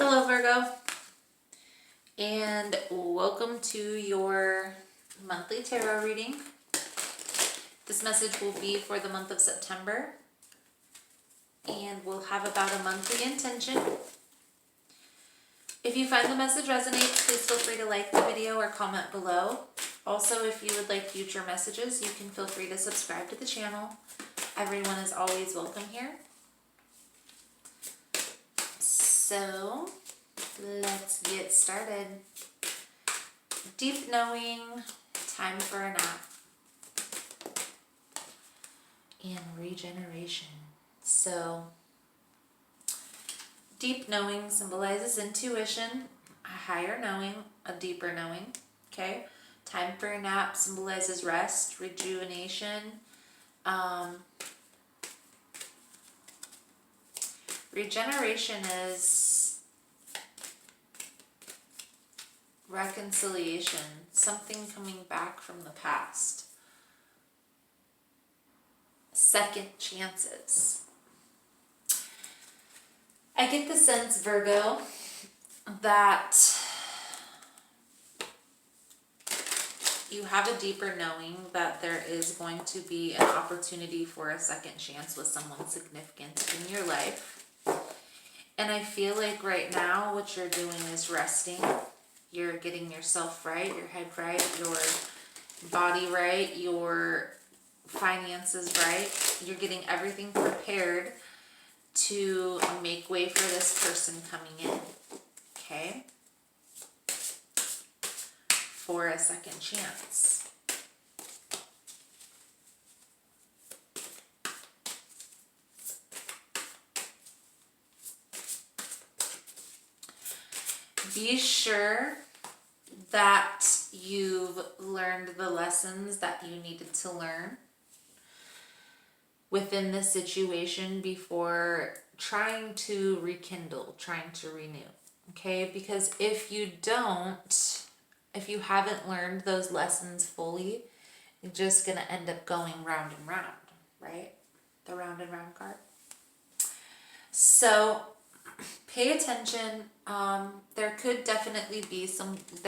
Hello, Virgo, and welcome to your monthly tarot reading. This message will be for the month of September, and we'll have about a monthly intention. If you find the message resonates, please feel free to like the video or comment below. Also, if you would like future messages, you can feel free to subscribe to the channel. Everyone is always welcome here. So, let's get started. Deep knowing, time for a nap, and regeneration. So, deep knowing symbolizes intuition, a higher knowing, a deeper knowing. Okay, time for a nap symbolizes rest, rejuvenation. Regeneration is reconciliation, something coming back from the past. Second chances. I get the sense, Virgo, that you have a deeper knowing that there is going to be an opportunity for a second chance with someone significant in your life. And I feel like right now what you're doing is resting. You're getting yourself right, your head right, your body right, your finances right. You're getting everything prepared to make way for this person coming in, okay? For a second chance. Be sure that you've learned the lessons that you needed to learn within this situation before trying to rekindle, trying to renew, okay? Because if you haven't learned those lessons fully, you're just going to end up going round and round, right? The round and round card. So pay attention. There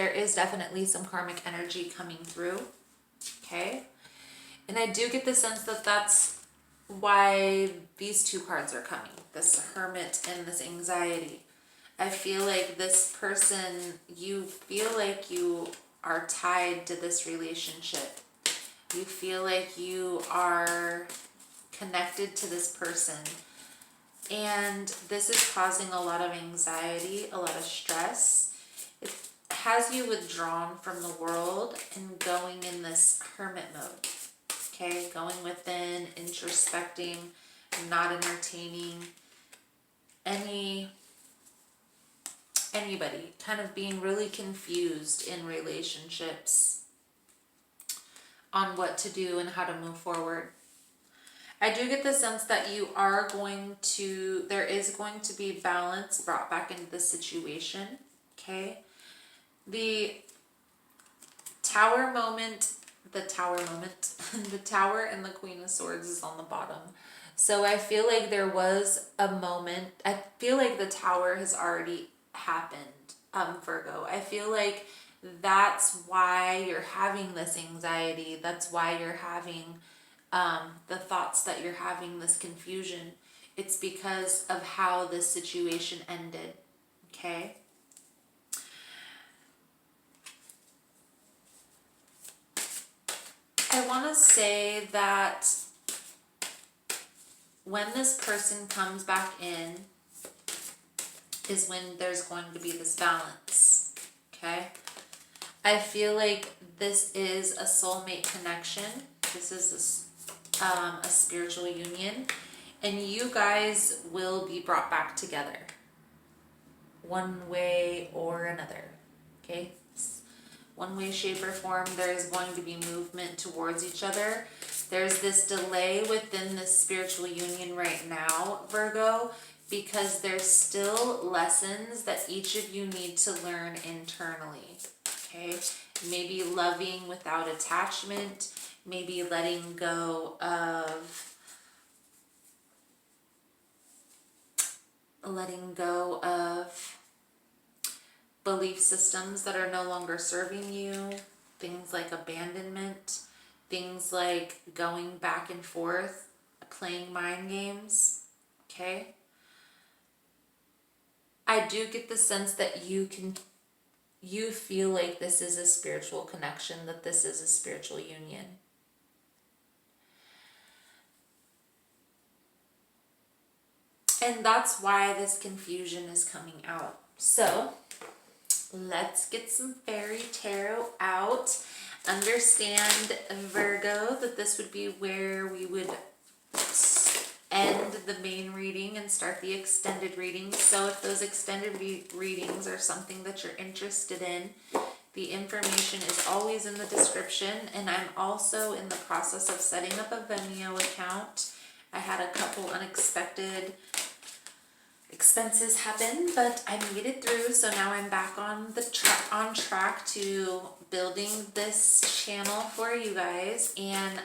is definitely some karmic energy coming through, okay? And I do get the sense that that's why these two cards are coming, this Hermit and this Anxiety. I feel like this person, you feel like you are tied to this relationship. You feel like you are connected to this person. And this is causing a lot of anxiety, a lot of stress. It has you withdrawn from the world and going in this hermit mode. Okay, going within, introspecting, not entertaining anybody, kind of being really confused in relationships on what to do and how to move forward. I do get the sense that there is going to be balance brought back into the situation, okay? The Tower and the Queen of Swords is on the bottom. So I feel like there was a moment, I feel like the Tower has already happened, Virgo. I feel like that's why you're having this anxiety. That's why you're having the thoughts that you're having, this confusion. It's because of how this situation ended, okay? I want to say that when this person comes back in is when there's going to be this balance, okay? I feel like this is a soulmate connection. This is a spiritual union, and you guys will be brought back together one way or another, okay? One way, shape, or form, there is going to be movement towards each other. There's this delay within this spiritual union right now, Virgo, because there's still lessons that each of you need to learn internally, okay? Maybe loving without attachment, maybe letting go of belief systems that are no longer serving you, things like abandonment, things like going back and forth, playing mind games, okay? I do get the sense that you feel like this is a spiritual connection, that this is a spiritual union. And that's why this confusion is coming out. So let's get some fairy tarot out. Understand, Virgo, that this would be where we would end the main reading and start the extended reading. So if those extended readings are something that you're interested in, the information is always in the description. And I'm also in the process of setting up a Vimeo account. I had a couple unexpected expenses happen, but I made it through. So now I'm back on the on track to building this channel for you guys. And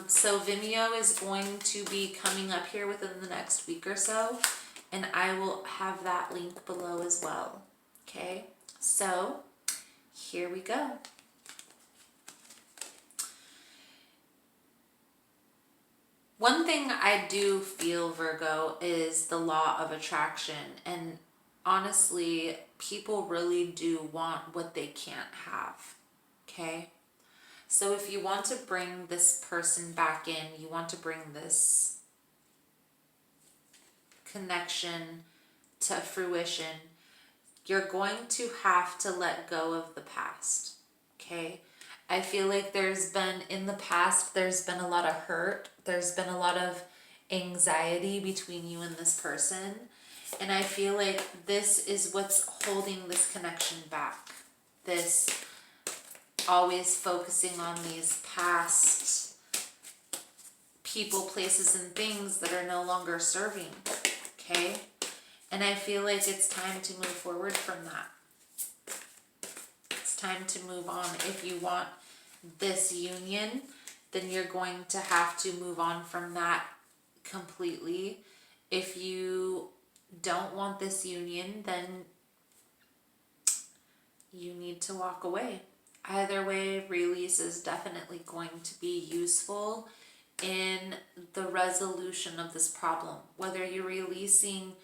so Vimeo is going to be coming up here within the next week or so, and I will have that link below as well. Okay, so here we go. One thing I do feel, Virgo, is the law of attraction. And honestly, people really do want what they can't have. Okay? So if you want to bring this person back in, you want to bring this connection to fruition, you're going to have to let go of the past. Okay? I feel like in the past, there's been a lot of hurt. There's been a lot of anxiety between you and this person. And I feel like this is what's holding this connection back. This always focusing on these past people, places, and things that are no longer serving. Okay? And I feel like it's time to move forward from that. It's time to move on. If you want this union, then you're going to have to move on from that completely. If you don't want this union, then you need to walk away. Either way, release is definitely going to be useful in the resolution of this problem. Whether you're releasing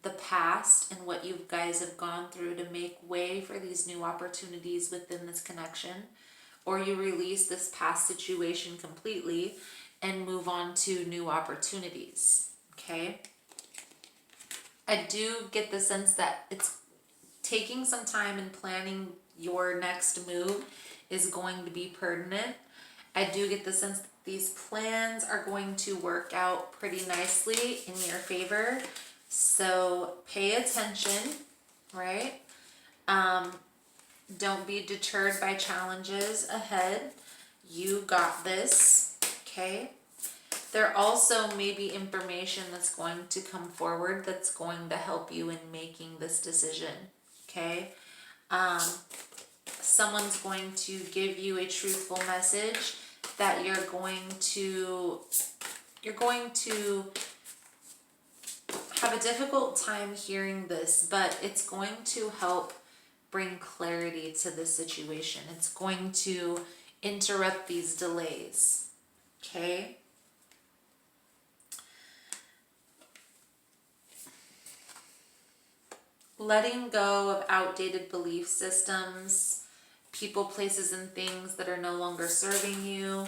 the past and what you guys have gone through to make way for these new opportunities within this connection, or you release this past situation completely and move on to new opportunities, okay? I do get the sense that it's taking some time and planning your next move is going to be pertinent. I do get the sense that these plans are going to work out pretty nicely in your favor. So pay attention, right? Don't be deterred by challenges ahead. You got this, okay? There also may be information that's going to come forward that's going to help you in making this decision, okay? Someone's going to give you a truthful message that you're going to have a difficult time hearing this, but it's going to help bring clarity to the situation. It's going to interrupt these delays, okay? Letting go of outdated belief systems, people, places, and things that are no longer serving you,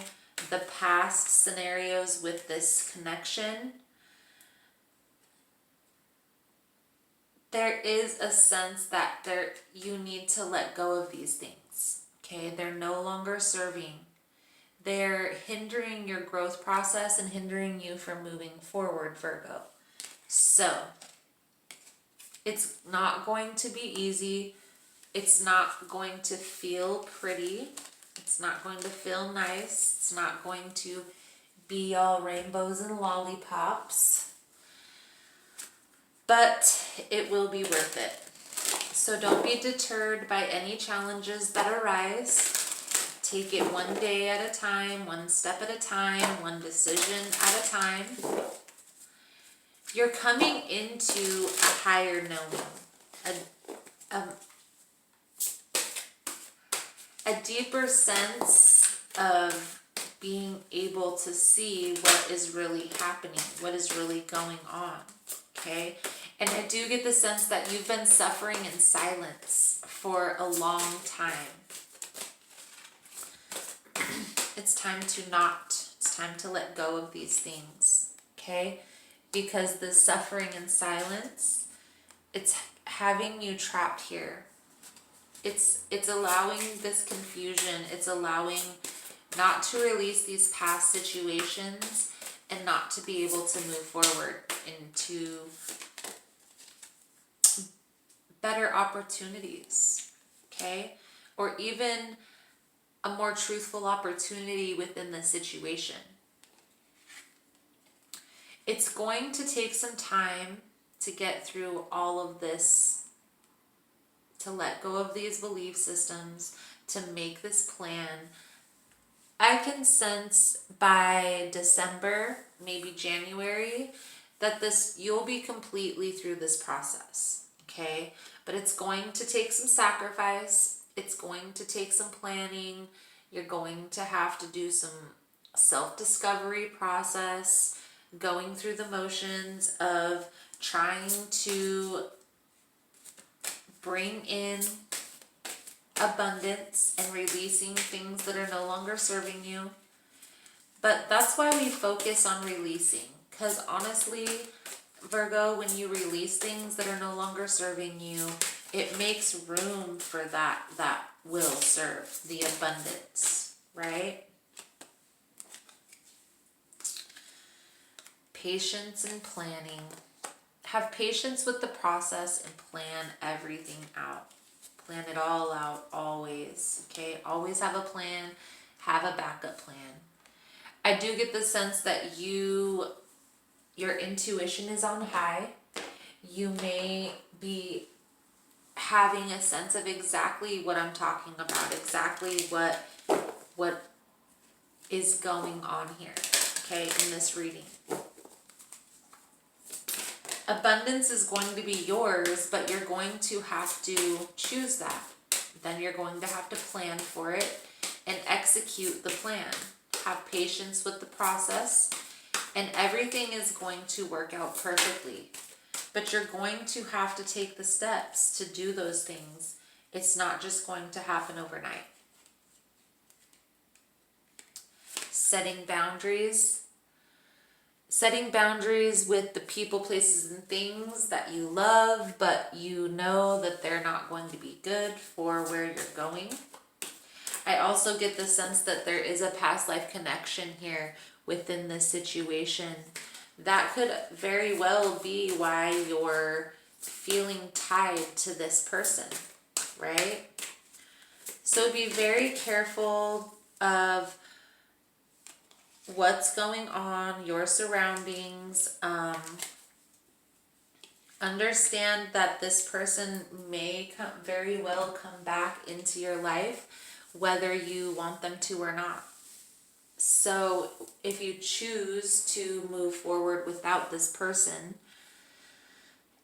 the past scenarios with this connection. There is a sense that you need to let go of these things, okay? They're no longer serving. They're hindering your growth process and hindering you from moving forward, Virgo. So, it's not going to be easy. It's not going to feel pretty. It's not going to feel nice. It's not going to be all rainbows and lollipops. But it will be worth it. So don't be deterred by any challenges that arise. Take it one day at a time, one step at a time, one decision at a time. You're coming into a higher knowing, a deeper sense of being able to see what is really happening, what is really going on, okay? And I do get the sense that you've been suffering in silence for a long time. It's time to not. It's time to let go of these things, okay? Because the suffering in silence, it's having you trapped here. It's allowing this confusion. It's allowing not to release these past situations and not to be able to move forward into better opportunities, okay? Or even a more truthful opportunity within the situation. It's going to take some time to get through all of this, to let go of these belief systems, to make this plan. I can sense by December, maybe January, that you'll be completely through this process, okay? But it's going to take some sacrifice. It's going to take some planning. You're going to have to do some self-discovery process, going through the motions of trying to bring in abundance and releasing things that are no longer serving you. But that's why we focus on releasing, because honestly, Virgo, when you release things that are no longer serving you, it makes room for that will serve, the abundance, right? Patience and planning. Have patience with the process and plan everything out. Plan it all out, always, okay? Always have a plan, have a backup plan. I do get the sense that your intuition is on high. You may be having a sense of exactly what I'm talking about, exactly what is going on here, okay, in this reading. Abundance is going to be yours, but you're going to have to choose that. Then you're going to have to plan for it and execute the plan. Have patience with the process, and everything is going to work out perfectly. But you're going to have to take the steps to do those things. It's not just going to happen overnight. Setting boundaries. Setting boundaries with the people, places, and things that you love, but you know that they're not going to be good for where you're going. I also get the sense that there is a past life connection here within this situation. That could very well be why you're feeling tied to this person, right? So be very careful of what's going on, your surroundings. Understand that this person may very well come back into your life, whether you want them to or not. So if you choose to move forward without this person,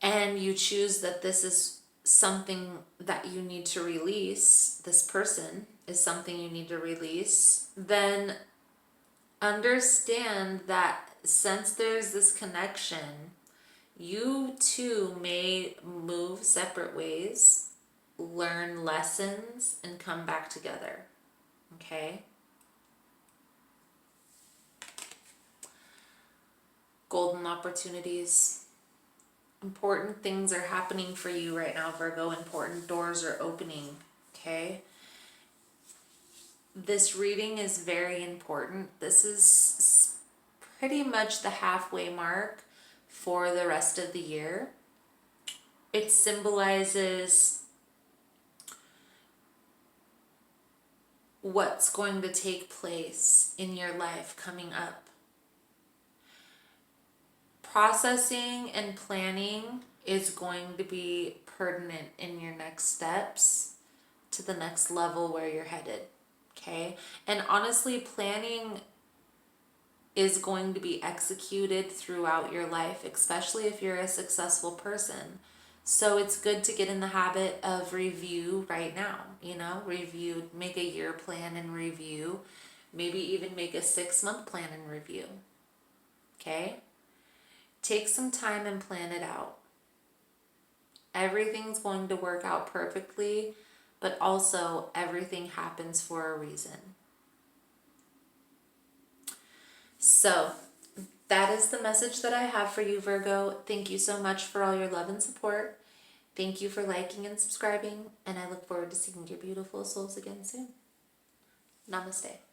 and you choose that this is something that you need to release, this person is something you need to release, then understand that since there's this connection, you two may move separate ways, learn lessons, and come back together, okay? Golden opportunities. Important things are happening for you right now, Virgo. Important doors are opening, okay? This reading is very important. This is pretty much the halfway mark for the rest of the year. It symbolizes what's going to take place in your life coming up. Processing and planning is going to be pertinent in your next steps to the next level where you're headed, okay? And honestly, planning is going to be executed throughout your life, especially if you're a successful person. So it's good to get in the habit of review right now, you know, review, make a year plan and review, maybe even make a 6-month plan and review. Okay? Take some time and plan it out. Everything's going to work out perfectly, but also everything happens for a reason. So that is the message that I have for you, Virgo. Thank you so much for all your love and support. Thank you for liking and subscribing, and I look forward to seeing your beautiful souls again soon. Namaste.